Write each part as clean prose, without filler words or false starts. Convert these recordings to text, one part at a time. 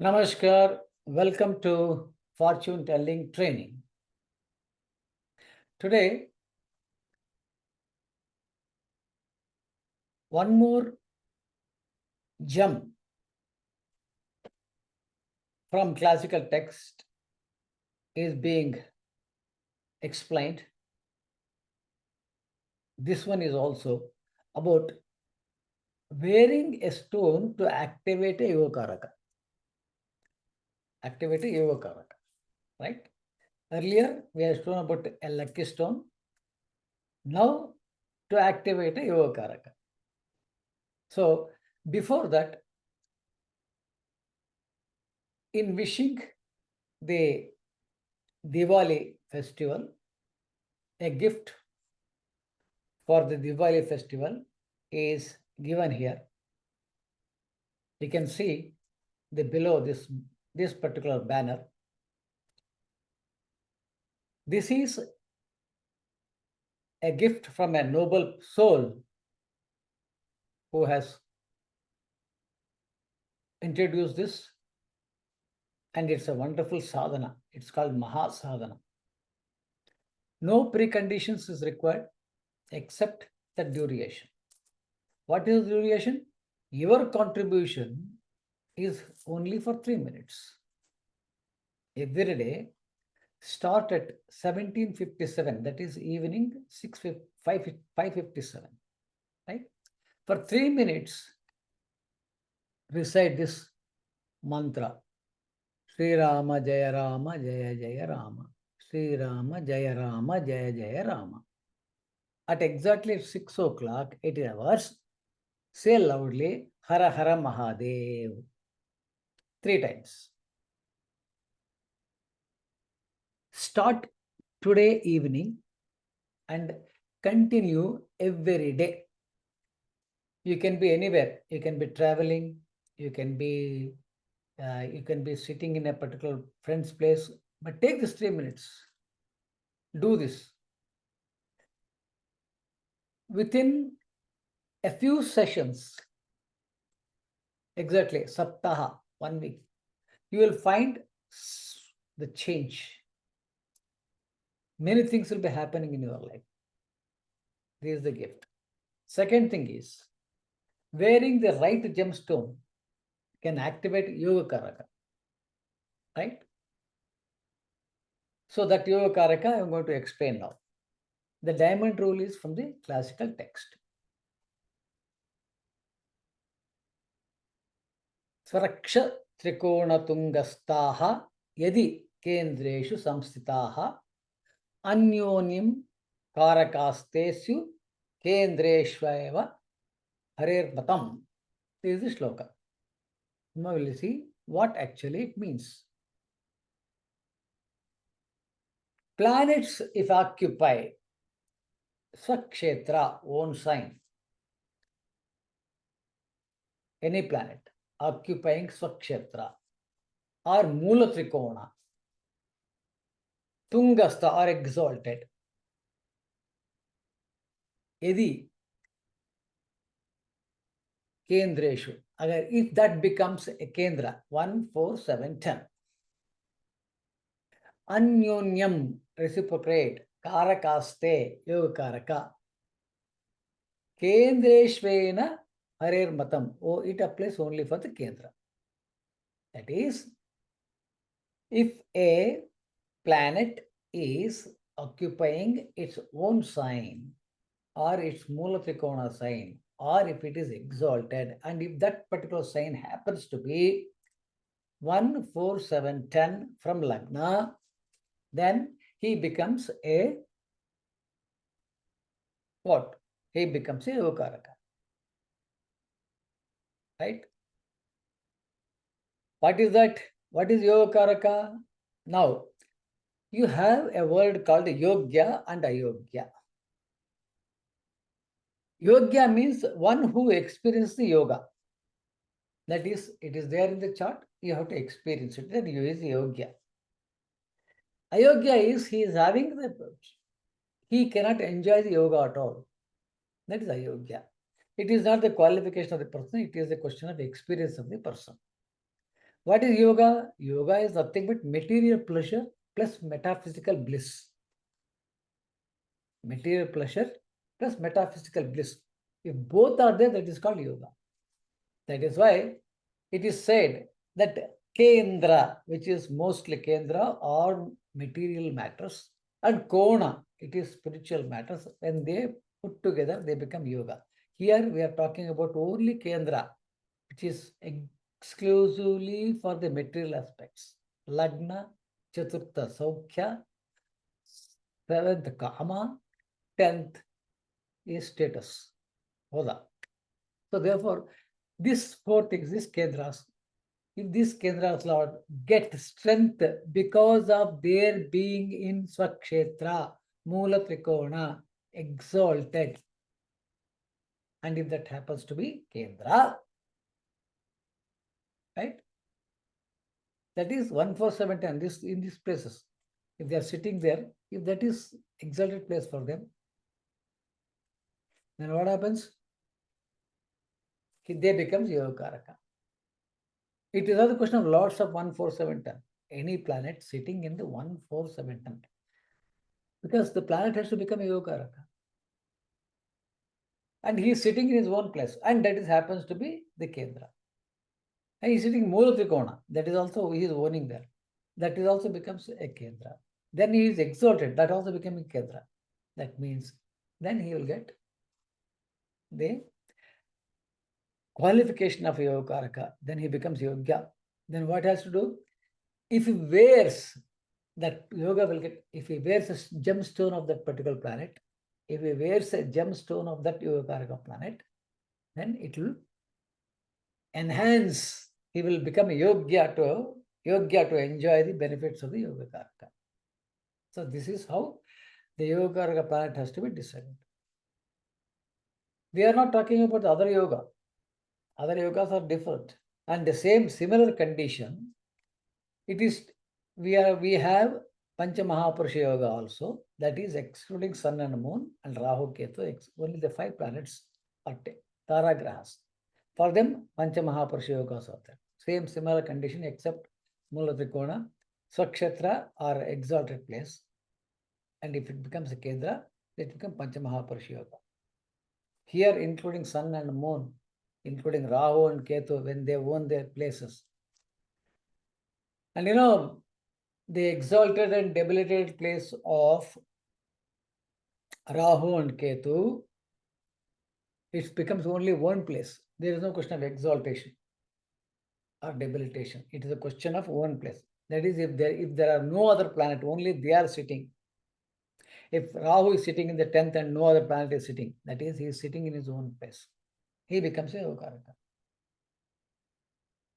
Namaskar, welcome to fortune telling training. Today, one more gem from classical text is being explained. This one is also about wearing a stone to activate a Yogakaraka. Activate a Yogakaraka, right? Earlier, we have shown about a lucky stone. Now, to activate a Yogakaraka. So, before that, in wishing the Diwali festival, a gift for the Diwali festival is given here. You can see the below this particular banner. This is a gift from a noble soul who has introduced this, and it's a wonderful sadhana. It's called Maha Sadhana. No preconditions is required except the duration. What is duration? Your contribution is only for 3 minutes. Every day, start at 17:57, that is evening 5:57, right? For 3 minutes, recite this mantra. Sri Rama Jaya Rama Jaya Jaya Rama. Sri Rama Jaya Rama Jaya Jaya Rama. At exactly 6 o'clock, 8 hours, say loudly, Hara Hara Mahadev. 3 times. Start today evening and continue every day. You can be anywhere. You can be traveling. You can be sitting in a particular friend's place. But take this 3 minutes. Do this. Within a few sessions, exactly saptaha, 1 week, you will find the change. Many things will be happening in your life. This is the gift. Second thing is, wearing the right gemstone can activate Yogakaraka, right? So that Yogakaraka I am going to explain now. The diamond rule is from the classical text. स्वरक्ष त्रिकोणतुङ्गस्थाः यदि केन्द्रेषु संस्थिताः अन्योन्यं कारकास्ते स्यु केन्द्रेष्वेव हरेर्मतम्. This is the shloka. Now we will see what actually it means. Planets, if occupy Swakshetra, own sign, any planet occupying Swakshetra or Mula Trikona, Tungastha or exalted, Yadi Kendreshu, if that becomes a Kendra, 1, 4, 7, 10. Anyonyam, reciprocate, Karakaste, Yogakaraka. Kendreshvena Harer Matam. Oh, it applies only for the Kendra. That is, if a planet is occupying its own sign or its Mula Trikona sign, or if it is exalted, and if that particular sign happens to be 1, 4, 7, 10 from Lagna, then he becomes a what? He becomes a Yogakaraka. Right? What is that? What is Yogakaraka? Now, you have a word called Yogya and Ayogya. Yogya means one who experiences the yoga. That is, it is there in the chart. You have to experience it. Then you use Yogya. Ayogya is he is having he cannot enjoy the yoga at all. That is Ayogya. It is not the qualification of the person. It is a question of experience of the person. What is yoga? Yoga is nothing but material pleasure plus metaphysical bliss. Material pleasure plus metaphysical bliss. If both are there, that is called yoga. That is why it is said that Kendra, which is mostly Kendra, or material matters, and Kona, it is spiritual matters. When they put together, they become yoga. Here we are talking about only Kendra, which is exclusively for the material aspects. Lagna, Chaturtha Saukhya, seventh Kama, 10th is status. Hoda. So therefore, these four things, these Kendras, if these Kendras, Lord, get strength because of their being in Swakshetra, Mula Trikona, exalted, and if that happens to be Kendra, right? That is 14710, this in these places. If they are sitting there, if that is exalted place for them, then what happens? They becomes Yogakaraka. It is not the question of lots of 14710. Any planet sitting in the 14710. Because the planet has to become a Yogakaraka. And he is sitting in his own place. And that is happens to be the Kendra. And he is sitting Mula Trikona. That is also, he is owning there. That is also becomes a Kendra. Then he is exalted. That also becomes a Kendra. That means then he will get the qualification of Yogakaraka. Then he becomes Yogya. Then what has to do? If he wears that yoga will get, if he wears a gemstone of that particular planet, if he wears a gemstone of that Yogakaraka planet, then it will enhance, he will become a Yogya to enjoy the benefits of the Yogakaraka. So this is how the Yogakaraka planet has to be decided. We are not talking about the other yoga. Other yogas are different. And the same similar condition, it is we have Pancha Mahapurusha Yoga also, that is excluding Sun and Moon and Rahu Ketu, only the 5 planets are Tara Grahas. For them, Pancha Mahapurusha Yogas are there. Same similar condition except Mula Trikona, Swakshetra or exalted place. And if it becomes a Kendra, it becomes Pancha Mahapurusha Yoga. Here, including Sun and Moon, including Rahu and Ketu, when they own their places. And the exalted and debilitated place of Rahu and Ketu, it becomes only one place. There is no question of exaltation or debilitation. It is a question of one place. That is, if there are no other planet, only they are sitting. If Rahu is sitting in the 10th and no other planet is sitting, that is, he is sitting in his own place. He becomes a Yogakaraka.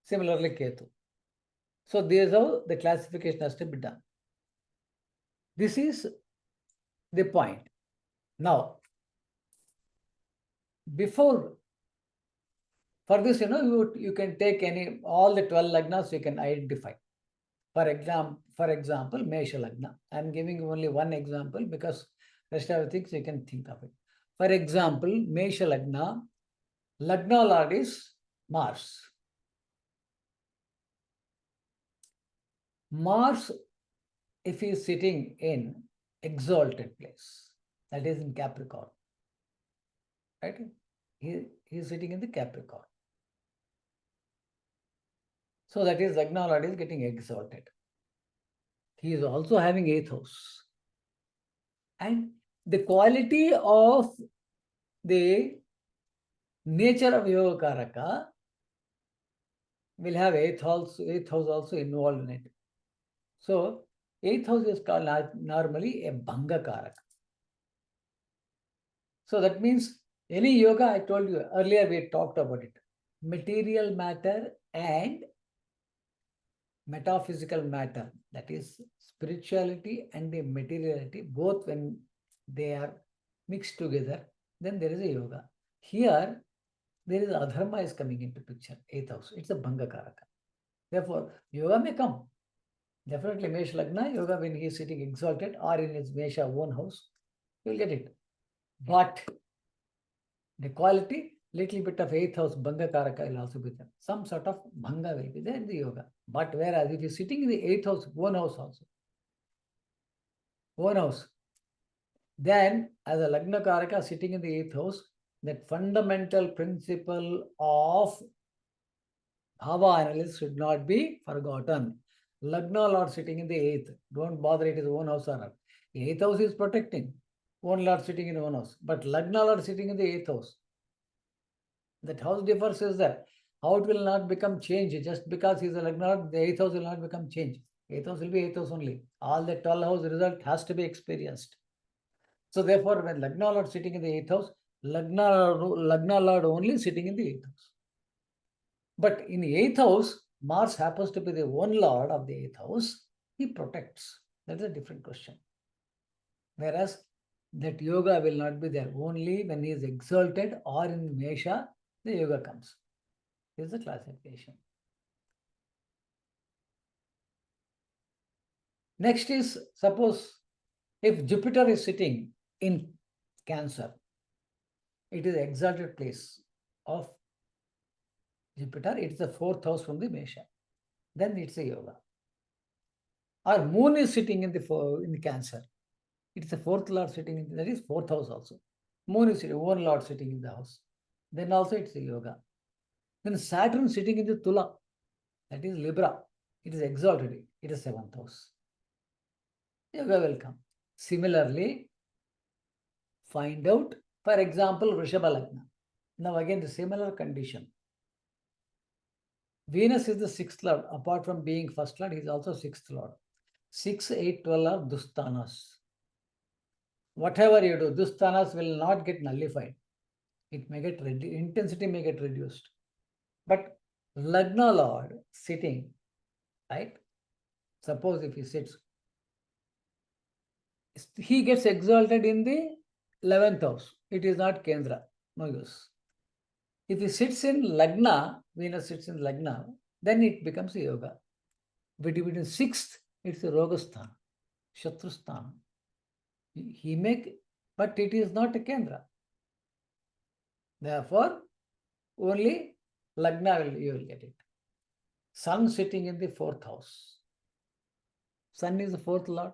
Similarly, Ketu. So this is how the classification has to be done. This is the point. Now, before, for this, you can take all the 12 lagnas you can identify. For example, Mesha Lagna. I am giving you only one example because rest of the things you can think of it. For example, Mesha Lagna, Lagna Lord is Mars. Mars, if he is sitting in exalted place, that is in Capricorn, right? He is sitting in the Capricorn. So that is Lagna Lord is getting exalted. He is also having 8th house. And the quality of the nature of Yogakaraka will have 8th house also involved in it. So 8th house is called normally a Bhanga Karaka. So that means any yoga, I told you earlier, we talked about it. Material matter and metaphysical matter, that is spirituality and the materiality, both when they are mixed together, then there is a yoga. Here, there is adharma is coming into picture, 8th house. It's a Bhanga Karaka. Therefore, yoga may come. Definitely Mesh Lagna, yoga when he is sitting exalted or in his Mesha own house, you will get it. But the quality, little bit of 8th house Bhanga Karaka will also be there. Some sort of Bhanga will be there in the yoga. But whereas if you're sitting in the 8th house, one house also, one house, then as a Lagna Karaka sitting in the 8th house, that fundamental principle of Bhava analysis should not be forgotten. Lagna Lord sitting in the 8th, don't bother it is one house or not. 8th house is protecting, one Lord sitting in one house, but Lagna Lord sitting in the 8th house. That house differs is that how it will not become change just because he's a Lagna, the 8th house will not become change. 8th house will be 8th house only. All the 12 house result has to be experienced. So therefore, when Lagna Lord sitting in the 8th house, Lagna Lord only sitting in the 8th house. But in the 8th house, Mars happens to be the one Lord of the 8th house. He protects. That's a different question. Whereas that yoga will not be there. Only when he is exalted or in Mesha, the yoga comes. This is the classification. Next is, suppose if Jupiter is sitting in Cancer, it is exalted place of Jupiter. It is the 4th house from the Mesha. Then it's a yoga. Or Moon is sitting in the Cancer. It's the 4th Lord sitting in, that is 4th house also. Moon is sitting, one Lord sitting in the house. Then also it's a yoga. Then Saturn sitting in the Tula, that is Libra. It is exalted. It is 7th house. Yoga will come. Similarly, find out, for example, Vrishabha Lagna. Now again the similar condition. Venus is the 6th Lord. Apart from being 1st Lord, he is also 6th Lord. 6, 8, 12 are Dusthanas. Whatever you do, Dusthanas will not get nullified. It may get intensity may get reduced. But Lagna Lord sitting, right? Suppose if he sits, he gets exalted in the 11th house. It is not Kendra, no use. If he sits in Lagna, Venus sits in Lagna, then it becomes a yoga. Between 6th, it's a Rogasthana, Shatrusthana. He make, but it is not a Kendra. Therefore, only Lagna you will get it. Sun sitting in the 4th house. Sun is the 4th Lord,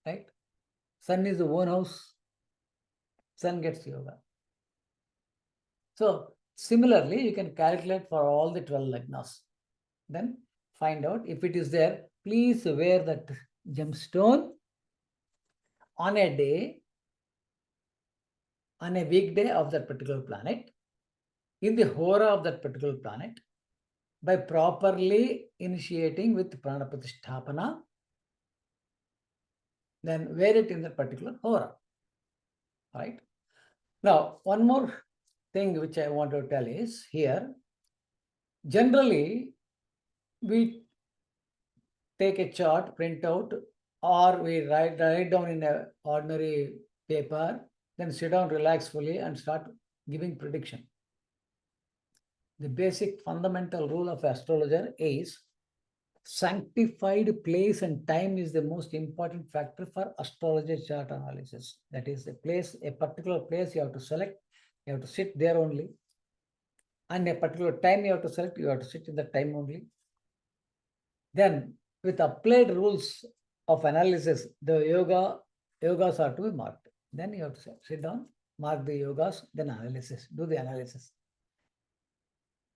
right? Sun is the one house. Sun gets yoga. So similarly, you can calculate for all the 12 Lagnas. Then find out if it is there. Please wear that gemstone on a day, on a weekday of that particular planet, in the hora of that particular planet, by properly initiating with prana pratisthapana, then wear it in that particular hora. Right? Now, one more thing which I want to tell is here, generally, we take a chart, print out, or we write down in an ordinary paper, then sit down, relax fully, and start giving prediction. The basic fundamental rule of astrologer is sanctified place and time is the most important factor for astrology chart analysis. That is, a particular place you have to select, you have to sit there only, and a particular time you have to select, you have to sit in the time only. Then, with applied rules of analysis, the yogas are to be marked. Then you have to sit down, mark the yogas, then analysis, do the analysis.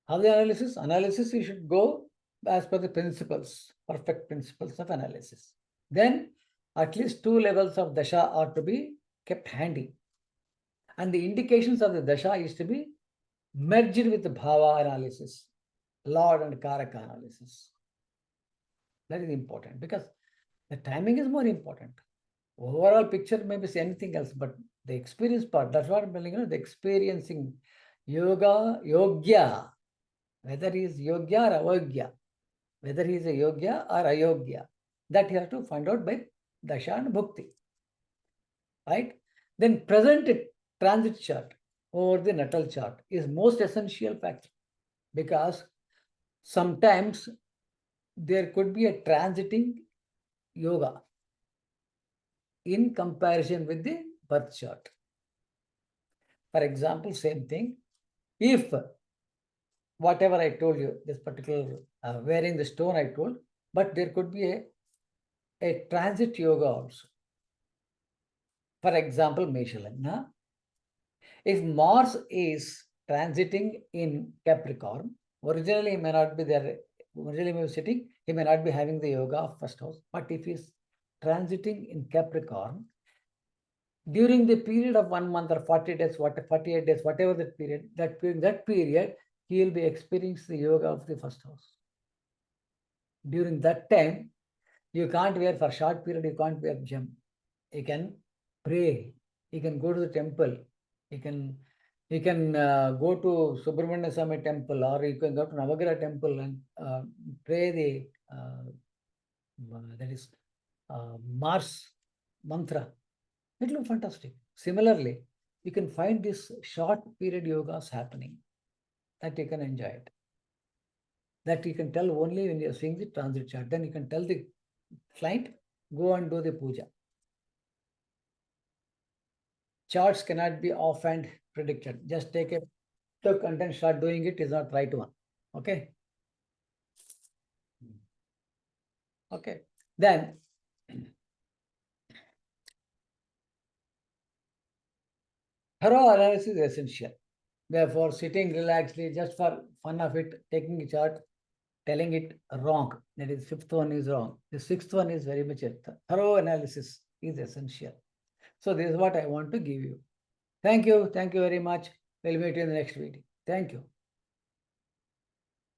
How the analysis? Analysis, you should go as per the principles, perfect principles of analysis. Then, at least 2 levels of dasha are to be kept handy. And the indications of the dasha is to be merged with the bhava analysis, Lord and Karaka analysis. That is important because the timing is more important. Overall picture may be anything else, but the experience part, that's what I'm telling you, the experiencing Yogya, whether he is Yogya or Avogya, whether he is a Yogya or Ayogya, that you have to find out by Dasha and Bhukti. Right? Then present transit chart over the natal chart is most essential factor because sometimes there could be a transiting yoga in comparison with the birth chart. For example, same thing. If whatever I told you, this particular wearing the stone I told, but there could be a transit yoga also. For example, Meshalagna. If Mars is transiting in Capricorn, originally he may not be there, originally he may be sitting, he may not be having the yoga of first house, but if he's transiting in Capricorn, during the period of 1 month or 40 days, 48 days, whatever that period, he will be experiencing the yoga of the first house. During that time, you can't wear for short period, you can't wear gem. You can pray, you can go to the temple, you can go to Subramanya Swami temple, or you can go to Navagraha temple and pray the that is Mars mantra. It looks fantastic. Similarly, you can find this short period yogas happening that you can enjoy it. That you can tell only when you're seeing the transit chart. Then you can tell the client, go and do the puja. Charts cannot be often predicted. Just take a look and then start doing it is not right one. Okay. Okay. Then thorough analysis is essential. Therefore, sitting relaxedly just for fun of it, taking a chart, telling it wrong. That is, fifth one is wrong. The sixth one is very much thorough analysis is essential. So this is what I want to give you. Thank you. Thank you very much. We'll meet you in the next video. Thank you.